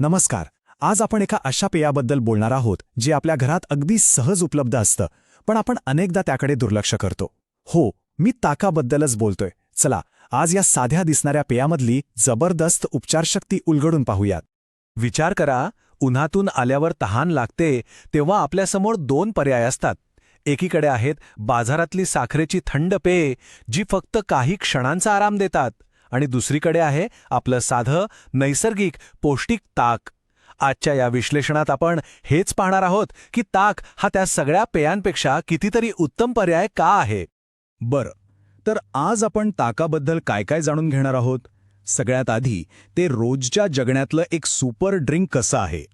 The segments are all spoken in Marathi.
नमस्कार. आज आपण एका अशा पेयाबद्दल बोलणार आहोत जे आपल्या घरात अगदी सहज उपलब्ध असतं, पण आपण अनेकदा त्याकडे दुर्लक्ष करतो. हो, मी ताकाबद्दलच बोलतोय. चला, आज या साध्या दिसणाऱ्या पेयामधली जबरदस्त उपचारशक्ती उलगडून पाहूयात. विचार करा, उन्हातून आल्यावर तहान लागते तेव्हा आपल्यासमोर दोन पर्याय असतात. एकीकडे आहेत बाजारातली साखरेची थंड पेय, जी फक्त काही क्षणांचा आराम देतात, आणि दुसरीकडे आहे आपलं साधं, नैसर्गिक, पौष्टिक ताक. आजच्या या विश्लेषणात आपण हेच पाहणार आहोत की ताक हा त्या सगळ्या पेयांपेक्षा कितीतरी उत्तम पर्याय का आहे. बरं, तर आज आपण ताकाबद्दल काय काय जाणून घेणार आहोत. सगळ्यात आधी ते रोजच्या जगण्यातलं एक सुपर ड्रिंक कसं आहे,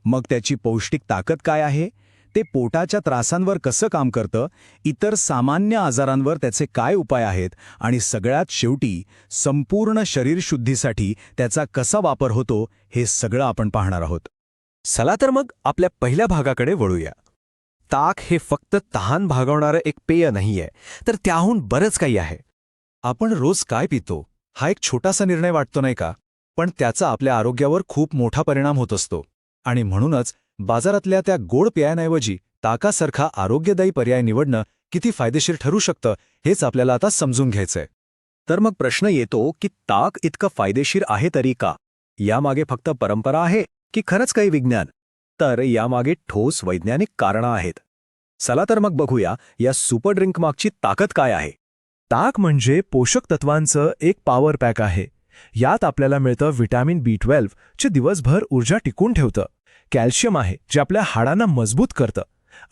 मग त्याची पौष्टिक ताकद काय आहे, ते पोटाच्या त्रासांवर कसं काम करतं, इतर सामान्य आजारांवर त्याचे काय उपाय आहेत, आणि सगळ्यात शेवटी संपूर्ण शरीरशुद्धीसाठी त्याचा कसा वापर होतो, हे सगळं आपण पाहणार आहोत. चला तर मग आपल्या पहिल्या भागाकडे वळूया. ताक हे फक्त तहान भागवणारं एक पेय नाहीये, तर त्याहून बरंच काही आहे. आपण रोज काय पितो हा एक छोटासा निर्णय वाटतो नाही का, पण त्याचा आपल्या आरोग्यावर खूप मोठा परिणाम होत असतो. आणि म्हणूनच बाजारातल्या त्या गोड पेयांऐवजी ताकासारखा आरोग्यदायी पर्याय निवडणं किती फायदेशीर ठरू शकतं हेच आपल्याला आता समजून घ्यायचंय. तर मग प्रश्न येतो की ताक इतकं फायदेशीर आहे तरी का? यामागे फक्त परंपरा आहे की खरंच काही विज्ञान? तर यामागे ठोस वैज्ञानिक कारणं आहेत. चला तर मग बघूया या सुपर ड्रिंक मागची ताकद काय आहे. ताक म्हणजे पोषक तत्वांचं एक पॉवर पॅक आहे. यात आपल्याला मिळतं व्हिटॅमिन B12, जे दिवसभर ऊर्जा टिकून ठेवतं. कॅल्शियम आहे, जे आपल्या हाडांना मजबूत करतं.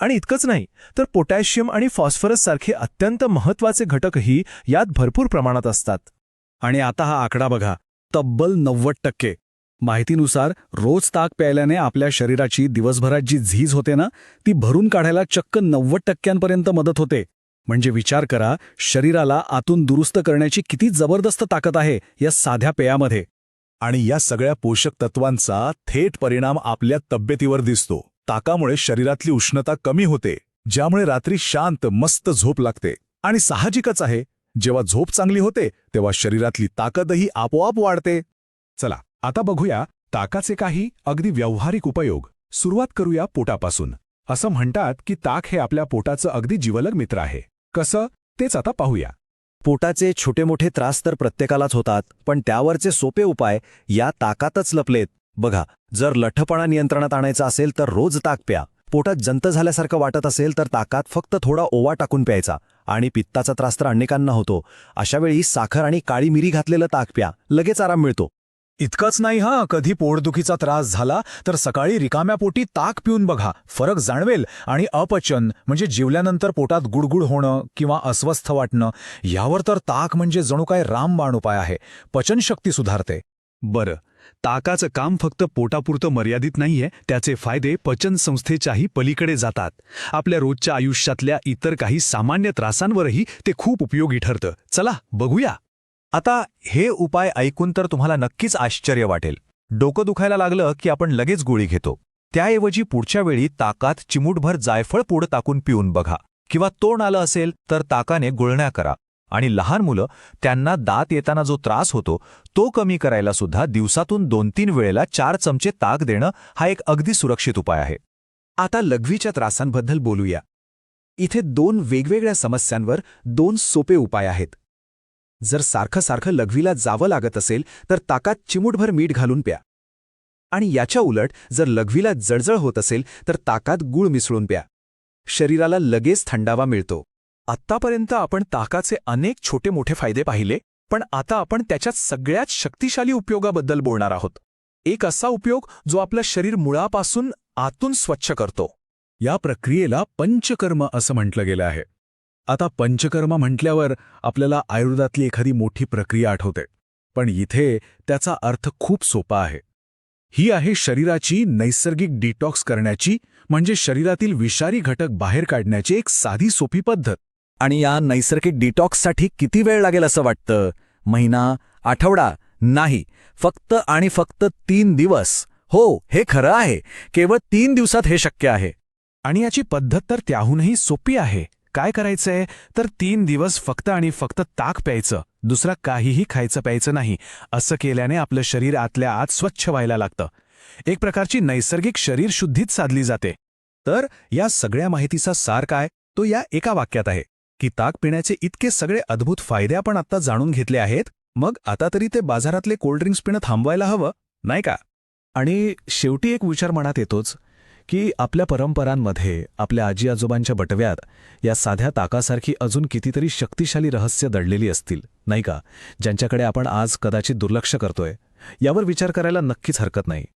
आणि इतकंच नाही, तर पोटॅशियम आणि फॉस्फरस सारखे अत्यंत महत्त्वाचे घटकही यात भरपूर प्रमाणात असतात. आणि आता हा आकडा बघा, तब्बल 90%. माहितीनुसार रोज ताक प्यायल्याने आपल्या शरीराची दिवसभरात जी झीज होते ना, ती भरून काढायला चक्क 90% मदत होते. म्हणजे विचार करा, शरीराला आतून दुरुस्त करण्याची किती जबरदस्त ताकद आहे या साध्या पेयामध्ये. आणि या सगळ्या पोषक तत्वांचा थेट परिणाम आपल्या तब्येतीवर दिसतो. ताकामुळे शरीरातली उष्णता कमी होते, ज्यामुळे रात्री शांत मस्त झोप लागते. आणि साहजिकच आहे, जेव्हा झोप चांगली होते तेव्हा शरीरातली ताकदही आपोआप वाढते. चला, आता बघूया ताकाचे काही अगदी व्यावहारिक उपयोग. सुरुवात करूया पोटापासून. असं म्हणतात की ताक हे आपल्या पोटाचं अगदी जिवलग मित्र आहे. कसं, तेच आता पाहूया. पोटाचे छोटे मोठे त्रास तर प्रत्येकालाच होतात, पण त्यावरचे सोपे उपाय या ताकातच लपलेत. बघा, जर लठ्ठपणा नियंत्रणात आणायचा असेल तर रोज ताक प्या. पोटात जंत झाल्यासारखं वाटत असेल तर ताकात फक्त थोडा ओवा टाकून प्यायचा. आणि पित्ताचा त्रास तर अनेकांना होतो. अशावेळी साखर आणि काळी मिरी घातलेलं ताक प्या, लगेच आराम मिळतो. इतकंच नाही हा, कधी पोटदुखीचा त्रास झाला तर सकाळी रिकाम्या पोटी ताक पिऊन बघा, फरक जाणवेल. आणि अपचन म्हणजे जेवल्यानंतर पोटात गुडगुड होणं किंवा अस्वस्थ वाटणं, यावर तर ताक म्हणजे जणू काय रामबाण उपाय आहे. पचनशक्ती सुधारते. बरं, ताकाचं काम फक्त पोटापुरतं मर्यादित नाहीये, त्याचे फायदे पचनसंस्थेच्याही पलीकडे जातात. आपल्या रोजच्या आयुष्यातल्या इतर काही सामान्य त्रासांवरही ते खूप उपयोगी ठरतं. चला बघूया. आता हे उपाय ऐकून तर तुम्हाला नक्कीच आश्चर्य वाटेल. डोकं दुखायला लागलं की आपण लगेच गोळी घेतो. त्याऐवजी पुढच्या वेळी ताकात चिमूटभर जायफळ पूड टाकून पिऊन बघा. किंवा तोंड आलं असेल तर ताकाने गुळण्या करा. आणि लहान मुलं, त्यांना दात येताना जो त्रास होतो तो कमी करायला सुद्धा दिवसातून 2-3 वेळेला 4 चमचे ताक देणं हा एक अगदी सुरक्षित उपाय आहे. आता लघवीच्या त्रासांबद्दल बोलूया. इथे 2 वेगवेगळ्या समस्यांवर 2 सोपे उपाय आहेत. जर सारखं लघवीला जावं लागत असेल तर ताकात चिमूटभर मीठ घालून प्या. आणि याच्या उलट जर लघवीला जळजळ होत असेल तर ताकात गूळ मिसळून प्या. शरीराला लगेच थंडावा मिळतो. आत्तापर्यंत आपण ताकाचे अनेक छोटे मोठे फायदे पाहिले, पण आता आपण त्याच्यात सगळ्यात शक्तिशाली उपयोगाबद्दल बोलणार आहोत. एक असा उपयोग जो आपलं शरीर मुळापासून आतून स्वच्छ करतो. या प्रक्रियेला पंचकर्म असं म्हटलं गेलं आहे. आता पंचकर्म म्हटल्यावर आपल्याला आयुर्वेदातली एखादी मोठी प्रक्रिया आठवते, पण इथे त्याचा अर्थ खूप सोपा आहे. ही आहे शरीराची नैसर्गिक डिटॉक्स करण्याची, म्हणजे शरीरातील विषारी घटक बाहेर काढण्याची एक साधी सोपी पद्धत. आणि या नैसर्गिक डिटॉक्ससाठी किती वेळ लागेल असं वाटतं? महिना, आठवडा? नाही, फक्त आणि फक्त 3 दिवस. हो, हे खरं आहे. केवळ 3 दिवसात हे शक्य आहे. आणि याची पद्धत तर त्याहूनही सोपी आहे. काय करायचंय तर 3 दिवस फक्त आणि फक्त ताक प्यायचं, दुसरा काहीही खायचं प्यायचं नाही. असं केल्याने आपलं शरीर आतल्या आत स्वच्छ व्हायला लागतं. एक प्रकारची नैसर्गिक शरीर शुद्धीच साधली जाते. तर या सगळ्या माहितीचा सार काय तो या एका वाक्यात आहे की ताक पिण्याचे इतके सगळे अद्भुत फायदे आपण आत्ता जाणून घेतले आहेत, मग आता तरी ते बाजारातले कोल्ड्रिंक्स पिणं थांबवायला हवं, नाही का? आणि शेवटी एक विचार मनात येतोच की आपल्या परंपरांमध्ये, आपल्या आजी आजोबांच्या बटव्यात या साध्या ताकासारखी अजून कितीतरी शक्तिशाली रहस्य दडलेली असतील, नाही का, ज्यांच्याकडे आपण आज कदाचित दुर्लक्ष करतोय. यावर विचार करायला नक्कीच हरकत नाही.